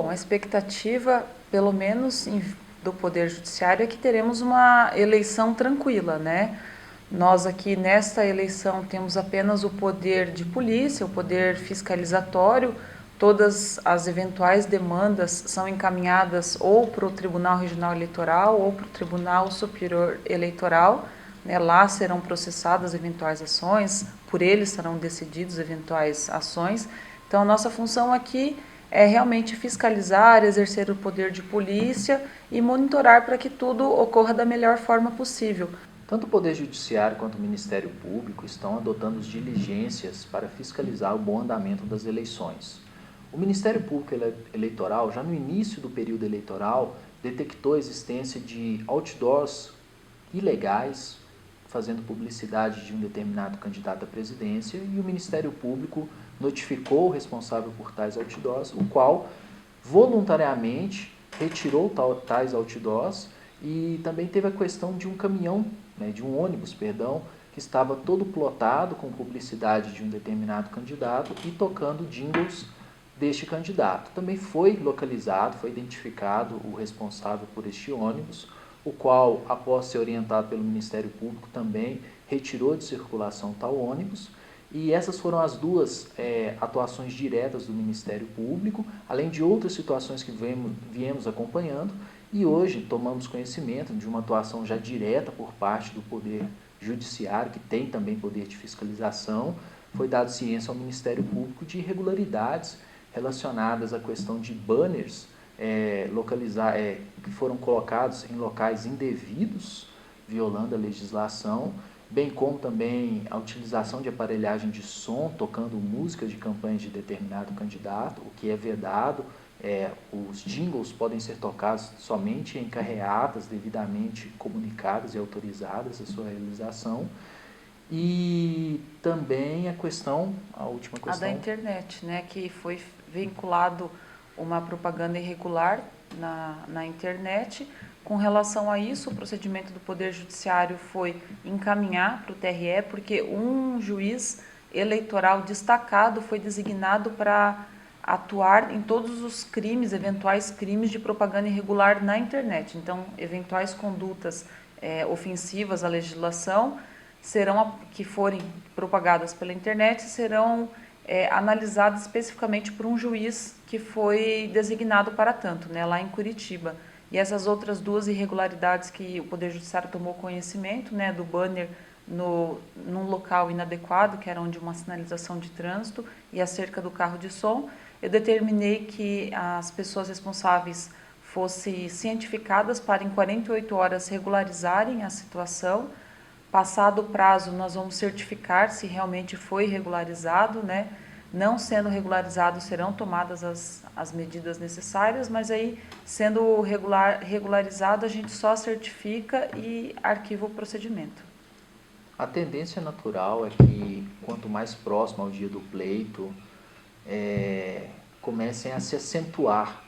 Bom, a expectativa, pelo menos do Poder Judiciário, é que teremos uma eleição tranquila, né? Nós aqui nesta eleição temos apenas o poder de polícia, o poder fiscalizatório. Todas as eventuais demandas são encaminhadas ou para o Tribunal Regional Eleitoral ou para o Tribunal Superior Eleitoral, né? Lá serão processadas eventuais ações, por eles serão decididas eventuais ações. Então, a nossa função aqui é realmente fiscalizar, exercer o poder de polícia e monitorar para que tudo ocorra da melhor forma possível. Tanto o Poder Judiciário quanto o Ministério Público estão adotando diligências para fiscalizar o bom andamento das eleições. O Ministério Público Eleitoral, já no início do período eleitoral, detectou a existência de outdoors ilegais, fazendo publicidade de um determinado candidato à presidência, e o Ministério Público notificou o responsável por tais outdoors, o qual voluntariamente retirou tais outdoors, e também teve a questão de um caminhão, de um ônibus, que estava todo plotado com publicidade de um determinado candidato e tocando jingles deste candidato. Também foi localizado, foi identificado o responsável por este ônibus, o qual, após ser orientado pelo Ministério Público, também retirou de circulação tal ônibus. E essas foram as duas atuações diretas do Ministério Público, além de outras situações que viemos acompanhando, e hoje tomamos conhecimento de uma atuação já direta por parte do Poder Judiciário, que tem também poder de fiscalização. Foi dado ciência ao Ministério Público de irregularidades relacionadas à questão de banners que foram colocados em locais indevidos, violando a legislação, bem como também a utilização de aparelhagem de som, tocando música de campanha de determinado candidato, o que é vedado. Os jingles podem ser tocados somente em carreatas devidamente comunicadas e autorizadas a sua realização. E também a última questão... A da internet, né, que foi vinculado uma propaganda irregular na internet. Com relação a isso, o procedimento do Poder Judiciário foi encaminhar para o TRE, porque um juiz eleitoral destacado foi designado para atuar em todos os crimes, eventuais crimes de propaganda irregular na internet. Então, eventuais condutas ofensivas à legislação que forem propagadas pela internet serão analisadas especificamente por um juiz que foi designado para tanto, né, lá em Curitiba. E essas outras duas irregularidades que o Poder Judiciário tomou conhecimento, né, do banner num local inadequado, que era onde uma sinalização de trânsito, e acerca do carro de som, eu determinei que as pessoas responsáveis fossem cientificadas para em 48 horas regularizarem a situação. Passado o prazo, nós vamos certificar se realmente foi regularizado, né? Não sendo regularizado, serão tomadas as medidas necessárias, mas aí, sendo regularizado, a gente só certifica e arquiva o procedimento. A tendência natural é que, quanto mais próximo ao dia do pleito, comecem a se acentuar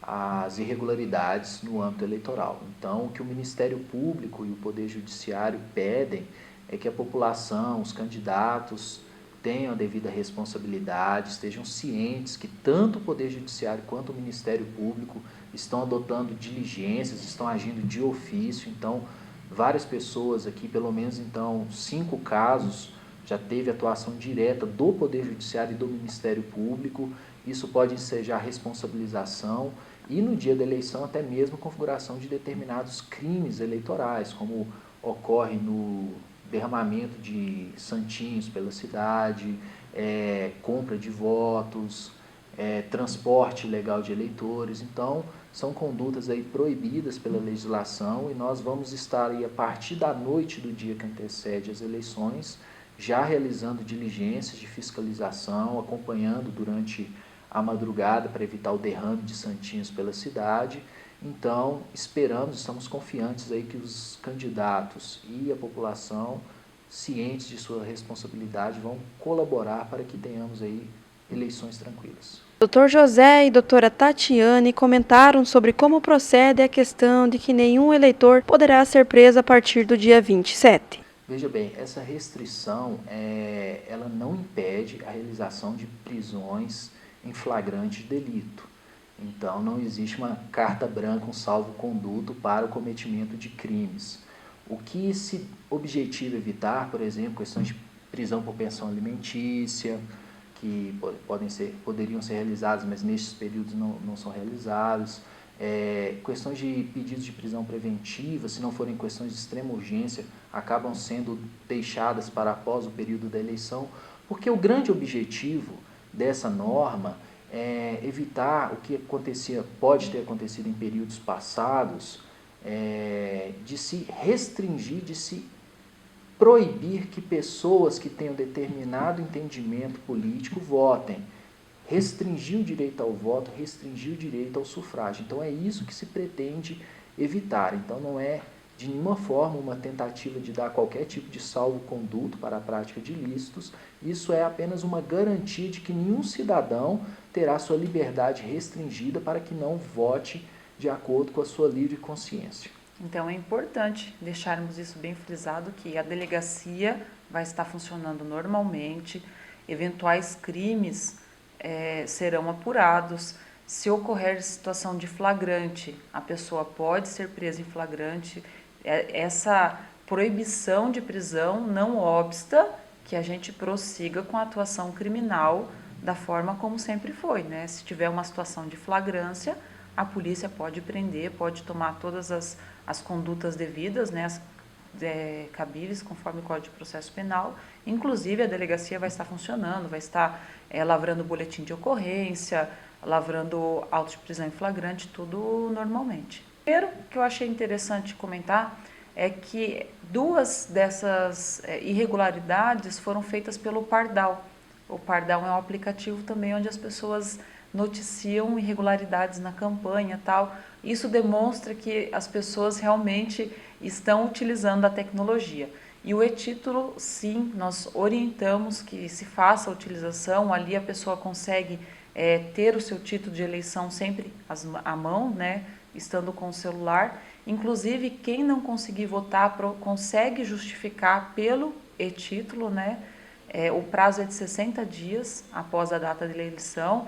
as irregularidades no âmbito eleitoral. Então, o que o Ministério Público e o Poder Judiciário pedem é que a população, os candidatos, tenham a devida responsabilidade, estejam cientes que tanto o Poder Judiciário quanto o Ministério Público estão adotando diligências, estão agindo de ofício. Então, várias pessoas aqui, pelo menos então 5 casos, já teve atuação direta do Poder Judiciário e do Ministério Público. Isso pode ensejar responsabilização e, no dia da eleição, até mesmo configuração de determinados crimes eleitorais, como ocorre no derramamento de santinhos pela cidade, compra de votos, transporte ilegal de eleitores. Então, são condutas aí proibidas pela legislação, e nós vamos estar aí, a partir da noite do dia que antecede as eleições, já realizando diligências de fiscalização, acompanhando durante a madrugada para evitar o derrame de santinhos pela cidade. Então, estamos confiantes aí que os candidatos e a população, cientes de sua responsabilidade, vão colaborar para que tenhamos aí eleições tranquilas. Dr. José e doutora Tatiane comentaram sobre como procede a questão de que nenhum eleitor poderá ser preso a partir do dia 27. Veja bem, essa restrição ela não impede a realização de prisões em flagrante delito. Então, não existe uma carta branca, um salvo-conduto para o cometimento de crimes. O que se objetiva evitar, por exemplo, questões de prisão por pensão alimentícia, que poderiam ser realizadas, mas nestes períodos não são realizados. Questões de pedidos de prisão preventiva, se não forem questões de extrema urgência, acabam sendo deixadas para após o período da eleição, porque o grande objetivo dessa norma é evitar o que pode ter acontecido em períodos passados, de se restringir, de se proibir que pessoas que tenham determinado entendimento político votem. Restringir o direito ao voto, restringir o direito ao sufrágio. Então, é isso que se pretende evitar. Então, não é de nenhuma forma uma tentativa de dar qualquer tipo de salvo-conduto para a prática de ilícitos. Isso é apenas uma garantia de que nenhum cidadão terá sua liberdade restringida para que não vote de acordo com a sua livre consciência. Então, é importante deixarmos isso bem frisado, que a delegacia vai estar funcionando normalmente, eventuais crimes serão apurados. Se ocorrer situação de flagrante, a pessoa pode ser presa em flagrante. Essa proibição de prisão não obsta que a gente prossiga com a atuação criminal da forma como sempre foi, né? Se tiver uma situação de flagrância, a polícia pode prender, pode tomar todas as condutas devidas, né? Cabíveis conforme o Código de Processo Penal. Inclusive, a delegacia vai estar funcionando, vai estar lavrando boletim de ocorrência, lavrando auto de prisão em flagrante, tudo normalmente. Primeiro que eu achei interessante comentar é que duas dessas irregularidades foram feitas pelo Pardal. O Pardal é um aplicativo também onde as pessoas noticiam irregularidades na campanha e tal. Isso demonstra que as pessoas realmente estão utilizando a tecnologia. E o e-título, sim, nós orientamos que se faça a utilização, ali a pessoa consegue ter o seu título de eleição sempre à mão, né, estando com o celular. Inclusive, quem não conseguir votar consegue justificar pelo e-título, né? O prazo é de 60 dias após a data da eleição.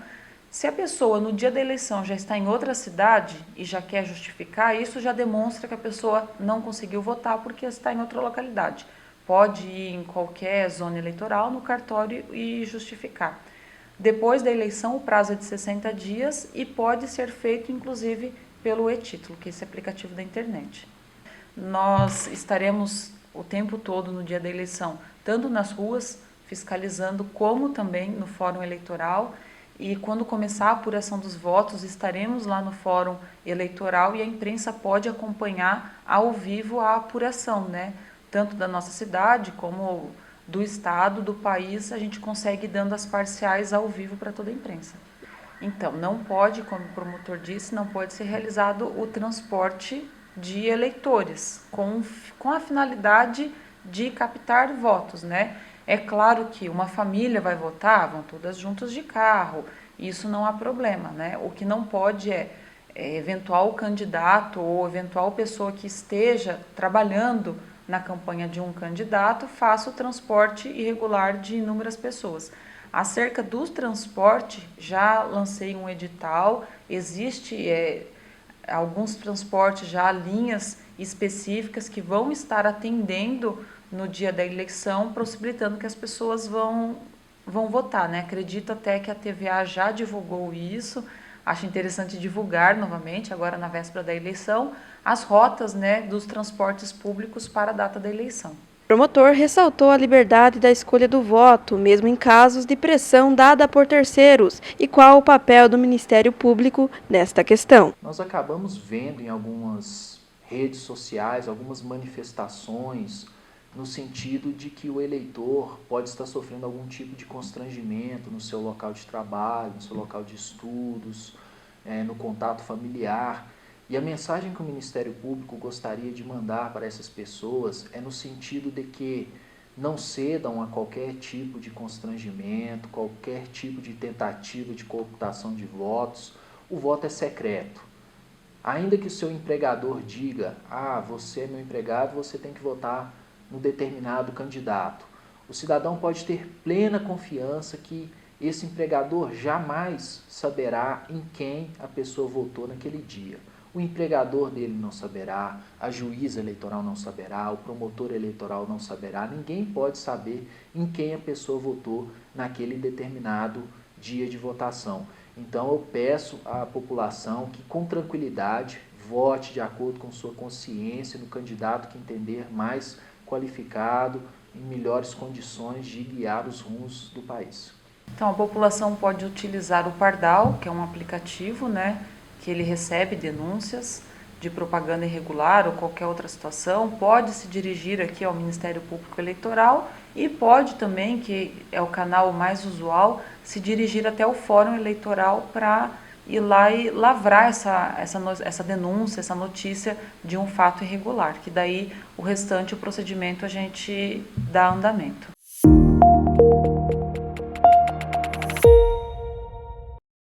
Se a pessoa no dia da eleição já está em outra cidade e já quer justificar, isso já demonstra que a pessoa não conseguiu votar porque está em outra localidade. Pode ir em qualquer zona eleitoral, no cartório, e justificar. Depois da eleição, o prazo é de 60 dias e pode ser feito, inclusive, pelo e-título, que é esse aplicativo da internet. Nós estaremos o tempo todo no dia da eleição, tanto nas ruas, fiscalizando, como também no fórum eleitoral. E quando começar a apuração dos votos, estaremos lá no fórum eleitoral e a imprensa pode acompanhar ao vivo a apuração, né? Tanto da nossa cidade como do estado, do país, a gente consegue ir dando as parciais ao vivo para toda a imprensa. Então, não pode, como o promotor disse, não pode ser realizado o transporte de eleitores com a finalidade de captar votos, né? É claro que uma família vai votar, vão todas juntas de carro, isso não há problema, né? O que não pode é eventual candidato ou eventual pessoa que esteja trabalhando na campanha de um candidato faça o transporte irregular de inúmeras pessoas. Acerca do transporte, já lancei um edital, existe alguns transportes já, linhas específicas que vão estar atendendo no dia da eleição, possibilitando que as pessoas vão votar, né? Acredito até que a TVA já divulgou isso, acho interessante divulgar novamente, agora na véspera da eleição, as rotas, né, dos transportes públicos para a data da eleição. O promotor ressaltou a liberdade da escolha do voto, mesmo em casos de pressão dada por terceiros, e qual o papel do Ministério Público nesta questão. Nós acabamos vendo em algumas redes sociais, algumas manifestações, no sentido de que o eleitor pode estar sofrendo algum tipo de constrangimento no seu local de trabalho, no seu local de estudos, no contato familiar. E a mensagem que o Ministério Público gostaria de mandar para essas pessoas é no sentido de que não cedam a qualquer tipo de constrangimento, qualquer tipo de tentativa de cooptação de votos. O voto é secreto. Ainda que o seu empregador diga, você é meu empregado, você tem que votar no determinado candidato. O cidadão pode ter plena confiança que esse empregador jamais saberá em quem a pessoa votou naquele dia. O empregador dele não saberá, a juíza eleitoral não saberá, o promotor eleitoral não saberá, ninguém pode saber em quem a pessoa votou naquele determinado dia de votação. Então eu peço à população que com tranquilidade vote de acordo com sua consciência no candidato que entender mais qualificado, em melhores condições de guiar os rumos do país. Então a população pode utilizar o Pardal, que é um aplicativo, que ele recebe denúncias de propaganda irregular ou qualquer outra situação, pode se dirigir aqui ao Ministério Público Eleitoral e pode também, que é o canal mais usual, se dirigir até o Fórum Eleitoral para ir lá e lavrar essa denúncia, essa notícia de um fato irregular, que daí o restante, o procedimento, a gente dá andamento.